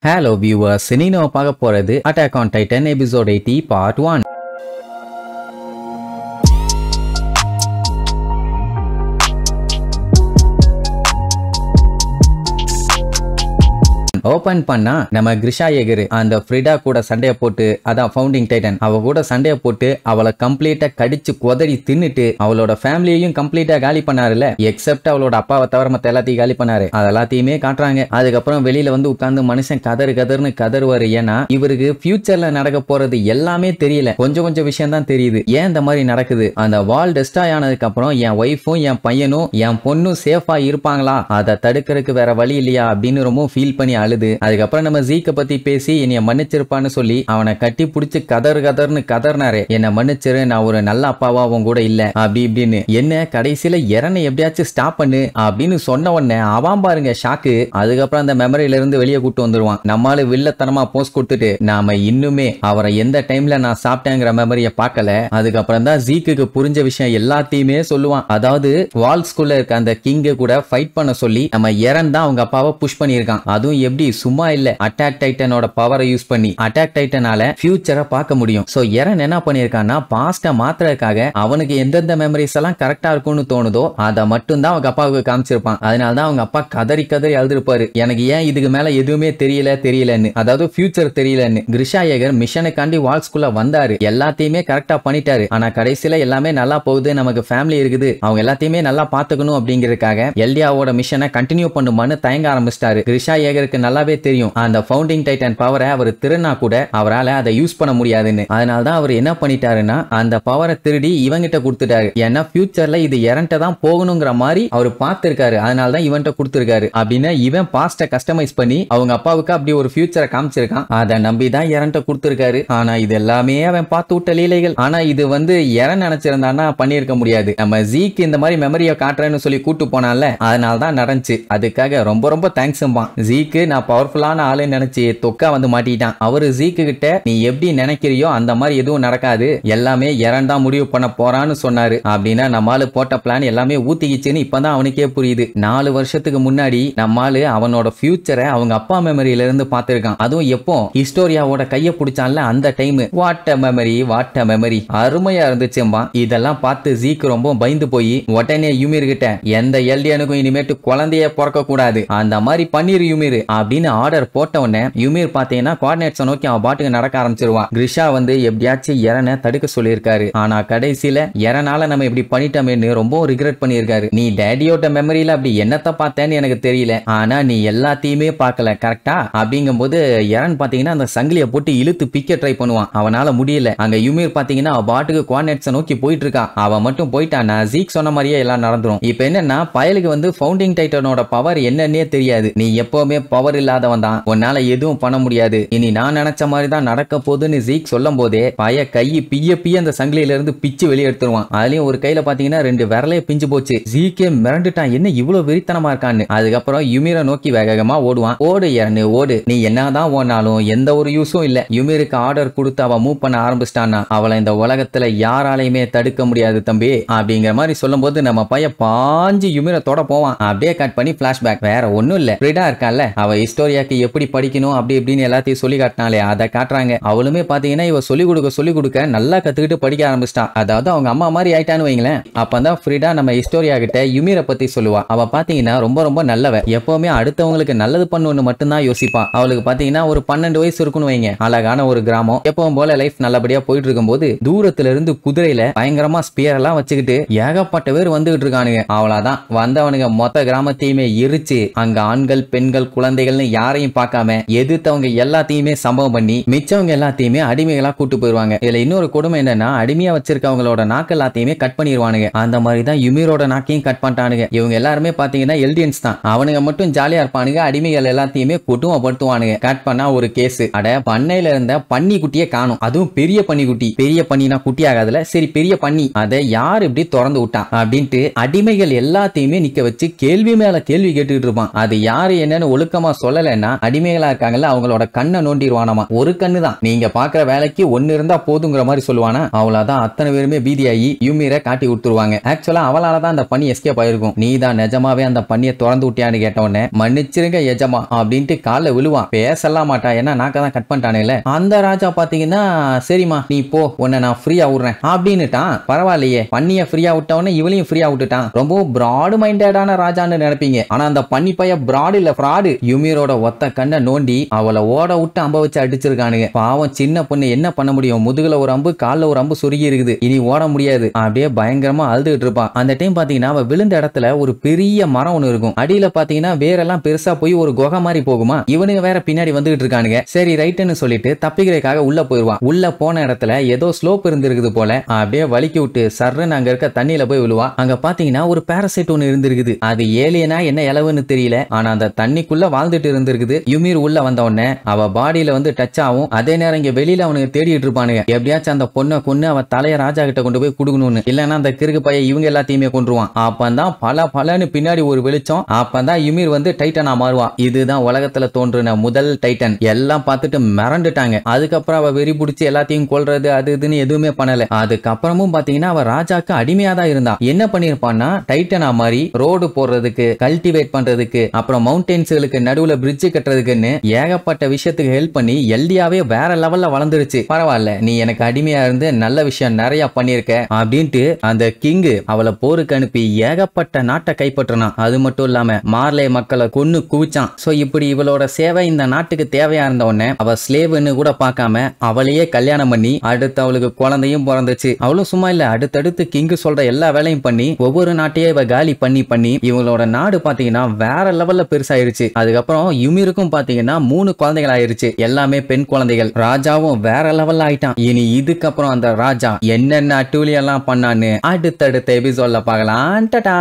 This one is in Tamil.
Hello viewers, இன்னைக்கு நம்ம பார்க்க போறது Attack on Titan episode 80 part 1. Open பண்ணா நம்ம கிரிஷா ஏகர் அந்த ஃப்ரிடா கூட சண்டைய போட்டு அதான் ஃபவுண்டிங் டைட்டன் அவ கூட சண்டைய போட்டு அவளை கம்ப்ளீட்டா கடிச்சு கொதறி தின்னுட்டு அவளோட ஃபேமிலியையும் கம்ப்ளீட்டா காலி பண்ணாருல எக்ஸப்ட் அவளோட அப்பாவை தவிர மத்த எல்லாத்தையும் காலி பண்ணாரு அதெல்லாத்தையுமே காட்டுறாங்க. அதுக்கப்புறம் வெளியில வந்து உட்கார்ந்து மனுஷன் கதறுன்னு கதறுவாரு. ஏன்னா இவருக்கு ஃபியூச்சர்ல நடக்க போறது எல்லாமே தெரியல, கொஞ்சம் கொஞ்சம் விஷயம் தான் தெரியுது. ஏன் இந்த மாதிரி நடக்குது, அந்த வால் டெஸ்ட்ராய் ஆனதுக்கு அப்புறம் என் ஒய்ஃபும் என் பையனும் என் பொண்ணும் சேஃபா இருப்பாங்களா, அதை தடுக்கிறதுக்கு வேற வழி இல்லையா அப்படின்னு ரொம்ப ஃபீல் பண்ணி அழுது. அதுக்கப்புறம் நம்ம ஜீக்க பத்தி பேசி என்னைய மன்னிச்சிருப்பான்னு சொல்லி அவனை கட்டி பிடிச்சு கதர்னு கதர்னாரு. என்ன மன்னிச்சிரு, நான் ஒரு நல்ல அப்பாவாவும் கூட இல்ல அப்படி இப்படின்னு. என்ன கடைசியில எரனை எப்படியாச்சும் ஸ்டாப் பண்ணு அப்படின்னு சொன்ன உடனே அவன் பாருங்க ஷாக்கு. அதுக்கப்புறம் அந்த மெமரியில இருந்து வெளியே கூட்டு வந்துருவான். நம்மளால வில்லத்தனமா போஸ்ட் கொடுத்துட்டு நாம இன்னுமே அவரை எந்த டைம்ல நான் சாப்பிட்டேங்கிற மெமரியை பார்க்கல. அதுக்கப்புறம் தான் ஜீக்கு புரிஞ்ச விஷயம் எல்லாத்தையுமே சொல்லுவான். அதாவது வால்ஸ்குள்ள இருக்க அந்த கிங்க கூட ஃபைட் பண்ண சொல்லி நம்ம எரன் தான் அவங்க அப்பாவை புஷ் பண்ணியிருக்கான். அதுவும் எப்படி சும்மா இல்ல, அட்டாக் டைட்டனோட பவரை யூஸ் பண்ணி. அட்டாக் டைட்டனால ஃபியூச்சரை பார்க்க முடியும். சோ எரன் என்ன பண்ணிருக்கான்னா பாஸ்ட மாத்துறதுக்காக அவனுக்கு எந்தெந்த மெமரிஸ் எல்லாம் கரெக்டா இருக்கும்னு தோணுதோ அதை மட்டும் தான் அவங்க அப்பாவுக்கு காமிச்சிருப்பான். அதனால தான் அவங்க அப்பா கதறி அழுதுருப்பாரு, எனக்கு ஏன் இதுக்கு மேல எதுவுமே தெரியலன்னு, அதாவது ஃபியூச்சர் தெரியலன்னு. கிரிஷா ஏகர் மிஷனுக்காண்டி வால்ஸ்குள்ள வந்தாரு, எல்லாத்தையுமே கரெக்டா பண்ணிட்டாரு. ஆனா கடைசியில எல்லாமே நல்லா போகுது, நமக்கு ஃபேமிலி இருக்குது, அவங்க எல்லாத்தையுமே நல்லா பாத்துக்கணும் அப்படிங்கறதுக்காக எல்டியாவோட மிஷனை கண்டினியூ பண்ணுமான்னு தயங்க ஆரம்பிச்சிட்டாரு. கிரிஷா ஏகருக்கு நல்லாவே தெரியும் அந்த ஃபவுண்டிங் டைட்டன் பவரை அவர் திருனா கூட அவரால் அதை யூஸ் பண்ண முடியாதுன்னு. அதனால தான் அவர் என்ன பண்ணிட்டாருன்னா அந்த பவரை திருடி இவங்கிட்ட கொடுத்துட்டாரு. ஏன்னா ஃபியூச்சர்ல இது எரன்ட்ட தான் போகணுங்கிற மாதிரி அவர் பார்த்திருக்காரு. அதனால தான் இவன்ட்ட கொடுத்திருக்காரு. அப்படின்னா இவன் பாஸ்ட கஸ்டமைஸ் பண்ணி அவங்க அப்பாவுக்கு அப்படி ஒரு ஃபியூச்சரை காமிச்சிருக்கான். அதை நம்பி தான் எரன்ட்ட கொடுத்திருக்காரு. ஆனா இது எல்லாமே அவன் பார்த்து விட்ட லீலைகள். ஆனா இது வந்து எரன் நினைச்சிருந்தான்னா பண்ணியிருக்க முடியாது. நம்ம ஜீக்கு இந்த மாதிரி மெமரியை காட்டுறேன்னு சொல்லி கூட்டு போனால அதனால தான் நடந்துச்சு. அதுக்காக ரொம்ப ரொம்ப தேங்க்ஸ் ஜீக்கு. நான் பவர்ஃபுல்லான ஆளுன்னு நினைச்சு தொக்கா வந்து மாட்டிட்டான். அவரு ஜீக்கு கிட்ட நீ எப்படி நினைக்கிறியோ அந்த மாதிரி எதுவும் நடக்காது, எல்லாமே எரன் தான் முடிவு பண்ண போறான்னு சொன்னாரு. அப்படின்னா நம்மால போட்ட பிளான் எல்லாமே ஊத்திக்கிச்சுன்னு இப்பதான் அவனுக்கே புரியுது. 4 வருஷத்துக்கு முன்னாடி நம்மால அவனோட ஃபியூச்சரை அவங்க அப்பா மெமரியில இருந்து பார்த்திருக்கான். அதுவும் எப்போ ஹிஸ்டோரியாவோட கைய பிடிச்சான்ல அந்த டைம். வாட் அ மெமரி அருமையா இருந்துச்சும்பா. இதெல்லாம் பார்த்து ஜீக்கு ரொம்ப பயந்து போய் உடனே யுமிர் கிட்ட எந்த எல்டியனுக்கும் இனிமேட்டு குழந்தைய பிறக்க கூடாது, அந்த மாதிரி பண்ணிரு யுமிர் அப்படின்னு ஆர்டர் போட்ட உடனே யுமிர் பாத்தீங்கன்னா கோஆர்டினேட்ஸை நோக்கி அவன் பாட்டுக்கு நடக்க ஆரம்பிச்சிருவான். கிரிஷா வந்து எப்படியாச்சும் எரனை தடுக்க சொல்லியிருக்காரு. ஆனா கடைசியில எரனால நம்ம இப்படி பண்ணிட்டோமேன்னு ரொம்ப ரிக்ரெட் பண்ணியிருக்காரு. நீ டேடியோட மெமரியில அப்படி என்னத்த பார்த்தேன்னு எனக்கு தெரியல, ஆனா நீ எல்லாத்தையுமே பார்க்கல கரெக்டா அப்படிங்கும்போது எரன் பாத்தீங்கன்னா அந்த சங்கிலியை போட்டு இழுத்து பிக்க ட்ரை பண்ணுவான். அவனால முடியல. அங்க யுமிர் பாத்தீங்கன்னா அவ பாட்டுக்கு கோஆர்டினேட்ஸை நோக்கி போயிட்டு இருக்கா. அவன் மட்டும் போயிட்டான். ஜீக் சொன்ன மாதிரியே எல்லாம் நடந்துரும். இப்ப என்னன்னா பயலுக்கு வந்து ஃபவுண்டிங் டைட்டனோட பவர் என்னன்னே தெரியாது. நீ எப்பவுமே பவர் இல்லாதவன் தான், உன்னால எதுவும் பண்ண முடியாது, இனி நான் நினைச்ச மாதிரி தான் நடக்க போகுதுன்னு ஜீக் சொல்லும் போதே பய கையை பிய அந்த சங்கிலியில இருந்து பிச்சு வெளியே எடுத்துருவான். அதுலயும் ஒரு கையில பாத்தீங்கன்னா 2 விரலே பிஞ்சு போச்சு. ஜீக்கே மிரண்டுட்டான், என்ன இவ்வளவு வெறித்தனமா இருக்கான்னு. அதுக்கப்புறம் யுமிரை நோக்கி வேகமா ஓடுவான். ஓடு எரனு ஓடு, நீ என்னதான் ஓடினாலும் எந்த ஒரு யூஸும் இல்ல. யுமிருக்கு ஆர்டர் கொடுத்து அவ மூவ் பண்ண ஆரம்பிச்சிட்டான்னா அவளை இந்த உலகத்துல யாராலையுமே தடுக்க முடியாது தம்பி அப்படிங்கிற மாதிரி சொல்லும் போது நம்ம பைய பாஞ்சு யுமிரை தொட போவான். அப்படியே கட் பண்ணி பிளாஷ்பேக். வேற ஒண்ணும் இல்ல, ஃப்ரிடா இருக்கால அவ ஹிஸ்டோரியாக்கு எப்படி படிக்கணும் அப்படி இப்படின்னு எல்லாத்தையும் சொல்லி காட்டினாலே அதை காட்டுறாங்க. அவளுமே பாத்தீங்கன்னா இவ சொல்லி கொடுக்க நல்லா கத்துக்கிட்டு படிக்க ஆரம்பிச்சிட்டா. அதாவது அவங்க அம்மா மாதிரி ஆயிட்டான்னு வைங்களேன். அப்பதான் ஃப்ரிடா நம்ம ஹிஸ்டோரியா கிட்ட யுமிரை பத்தி சொல்லுவா. அவ பாத்தீங்கன்னா ரொம்ப ரொம்ப நல்லவ, எப்பவுமே அடுத்தவங்களுக்கு நல்லது பண்ணணும்னு மட்டும்தான் யோசிப்பா. அவளுக்கு பாத்தீங்கன்னா ஒரு 12 வயசு இருக்குன்னு வைங்க. அழகான ஒரு கிராமம், எப்பவும் போல லைஃப் நல்லபடியா போயிட்டு இருக்கும் போது தூரத்துல இருந்து குதிரையில பயங்கரமா ஸ்பியர் எல்லாம் வச்சுக்கிட்டு ஏகப்பட்ட பேர் வந்துகிட்டு இருக்கானுங்க. அவளாதான் வந்தவனுங்க மொத்த கிராமத்தையுமே எரிச்சு அங்க ஆண்கள் பெண்கள் குழந்தைகள்னு யாரையும் பார்க்காம எதிர்த்தவங்க எல்லாத்தையுமே சம்பவம் பண்ணி மிச்சவங்க எல்லாத்தையுமே அடிமைகளா கூட்டு போயிருவாங்க. இதுல இன்னொரு கொடுமை என்னன்னா அடிமையா வச்சிருக்கவங்களோட நாக்கு எல்லாத்தையுமே கட் பண்ணிடுவானுங்க. அந்த மாதிரி தான் யுமிரோட நாக்கையும் கட் பண்ணிட்டானுங்க. இவங்க எல்லாருமே பாத்தீங்கன்னா எல்டியன்ஸ் தான். அவனுங்க மட்டும் ஜாலியா இருப்பானுங்க, அடிமைகள் எல்லாத்தையுமே கொடுமைப்படுத்துவானுங்க. கட் பண்ணா ஒரு கேஸ், அட பண்ணையில இருந்த பன்னி குட்டியே காணும், அதுவும் பெரிய பன்னி குட்டி. பெரிய பன்னினா குட்டி ஆகாதுல, சரி பெரிய பன்னி, அதை யார் இப்படி திறந்து விட்டா அப்படின்ட்டு அடிமைகள் எல்லாத்தையுமே நிக்க வச்சு கேள்வி மேல கேள்வி கேட்டுக்கிட்டு இருப்பான். அது யாரு என்னன்னு ஒழுக்கமா சொல்லலைன்னா அடிமைகளா இருக்காங்கல்ல அவங்களோட கண்ணை நோண்டிடுவானாமா. ஒரு கண்ணு தான், நீங்க பாக்குற வேலைக்கு ஒன்னு இருந்தா போதுங்கிற மாதிரி சொல்லுவானா. அவ்வளவுதான், அத்தனை பேருமே பீதியாகி யூமிரை காட்டி விட்டுருவாங்க. ஆக்சுவலா அவளாலதான் அந்த பண்ணி எஸ்கேப் ஆயிருக்கும். நீ தான் நிஜமாவே அந்த பண்ணியை திறந்து விட்டியான்னு கேட்டவொடனே மன்னிச்சிருங்க எஜமா அப்படின்ட்டு கால விழுவான். பேசலாம் மாட்டா, ஏன்னா நாக்கதான் கட் பண்ணிட்டானேல. அந்த ராஜா பாத்தீங்கன்னா சரிமா நீ போ, உன்னை நான் ஃப்ரீயா விடுறேன் அப்படின்னுட்டான். பரவாயில்லையே, பண்ணிய ஃப்ரீயா விட்டவனே இவளையும் ஃப்ரீயா விட்டுட்டான். ரொம்பவும் பிராடு மைண்டடான ராஜான்னு நினைப்பீங்க. ஆனா அந்த பண்ணி பைய பிராடு இல்ல, ஃப்ராடு. யுமிரோட ஒத்த கண்ணை நோண்டி அவளை ஓட விட்டு அம்ப வச்சு அடிச்சிருக்கானுங்க. பாவம் சின்ன பொண்ணு என்ன பண்ண முடியும்? முதுகுல ஒரு அம்பு, கால்ல ஒரு அம்பு சுருகி இருக்குது, இனி ஓட முடியாது. அப்படியே பயங்கரமா அழுதுகிட்டு இருப்பான். அந்த டைம் பாத்தீங்கன்னா அவ விழுந்த இடத்துல ஒரு பெரிய மரம் ஒண்ணு இருக்கும். அடியில பாத்தீங்கன்னா வேரெல்லாம் பெருசா போய் ஒரு குகை மாதிரி போகுமா. இவனுங்க வேற பின்னாடி வந்துகிட்டு இருக்கானுங்க. சரி ரைட்டுன்னு சொல்லிட்டு தப்பிக்கிறதுக்காக உள்ள போயிருவான். உள்ள போன இடத்துல ஏதோ ஸ்லோப் இருந்திருக்குது போல. அப்படியே வலிக்கி விட்டு சர்ன்னு அங்க இருக்க தண்ணியில போய் விழுவா. அங்க பாத்தீங்கன்னா ஒரு பாராசைட் ஒண்ணு இருந்திருக்குது. அது ஏலியனா என்ன இலவுன்னு தெரியல, ஆனா அந்த தண்ணிக்குள்ள வாழ்ந்துட்டு இருந்திருக்குது. யுமிர் உள்ள வந்த உடனே அவ பாடியில வந்து டச் ஆகும். அதே நேரம் இங்க வெளியில அவனுக்கு தேடிட்டு இருப்பானுங்க. எப்படியாச்சும் அந்த பொண்ணை கொண்டு அவ தலைய ராஜா கிட்ட கொண்டு போய் குடுக்கணும்னு. இல்லன்னா அந்த கிறுக்கு பைய இவங்க எல்லாத்தையுமே கொண்டுருவான். அப்பதான் பலன்னு பின்னாடி ஒரு வெளிச்சம். அப்பதான் யுமிர் வந்து டைட்டனா மாறுவான். இதுதான் உலகத்துல தோன்றின முதல் டைட்டன். எல்லாம் பார்த்துட்டு மிரண்டுட்டாங்க. அதுக்கப்புறம் அவ வெறி பிடிச்சி எல்லாத்தையும் கொல்றது அது இதுன்னு எதுவுமே பண்ணல. அதுக்கப்புறமும் பாத்தீங்கன்னா அவ ராஜாக்கு அடிமையா தான் இருந்தா. என்ன பண்ணிருப்பான்னா டைட்டனா மாதிரி ரோடு போடுறதுக்கு, கல்டிவேட் பண்றதுக்கு, அப்புறம் மவுண்டன்ஸ்களுக்கு நடுவுல பிரிட்ஜ் கட்டுறதுக்குன்னு ஏகப்பட்ட விஷயத்துக்கு ஹெல்ப் பண்ணி எல்டியாவே வேற லெவல்ல வளர்ந்துருச்சு. பரவாயில்ல, நீ எனக்கு அடிமையா இருந்து நல்ல விஷயம் நிறைய பண்ணிருக்க அப்படின்ட்டு அந்த கிங்கு அவளை போருக்கு அனுப்பி ஏகப்பட்ட நாட்டை கைப்பற்றினான். அது மட்டும் இல்லாம மார்லே மக்களை கொன்னு குவிச்சான். சோ இப்படி இவளோட சேவை இந்த நாட்டுக்கு தேவையா இருந்த உடனே அவ ஸ்லேவ்னு கூட பார்க்காம அவளையே கல்யாணம் பண்ணி அடுத்து அவளுக்கு குழந்தையும் பிறந்துச்சு. அவளும் சும்மா இல்ல, அடுத்தடுத்து கிங்கு சொல்ற எல்லா வேலையும் பண்ணி ஒவ்வொரு நாட்டையே இவ காலி பண்ணி இவங்களோட நாடு பாத்தீங்கன்னா வேற லெவல்ல பெருசாயிருச்சு. அதுக்கப்புறம் யுமிருக்கும் பாத்தீங்கன்னா 3 குழந்தைகள் ஆயிருச்சு, எல்லாமே பெண் குழந்தைகள். ராஜாவும் வேற லெவல்ல ஆயிட்டான். இனி இதுக்கப்புறம் அந்த ராஜா என்னென்ன அட்டூழியம் எல்லாம் பண்ணான்னு அடுத்தடுத்த எபிசோட்ல பார்க்கலாம். டாடா.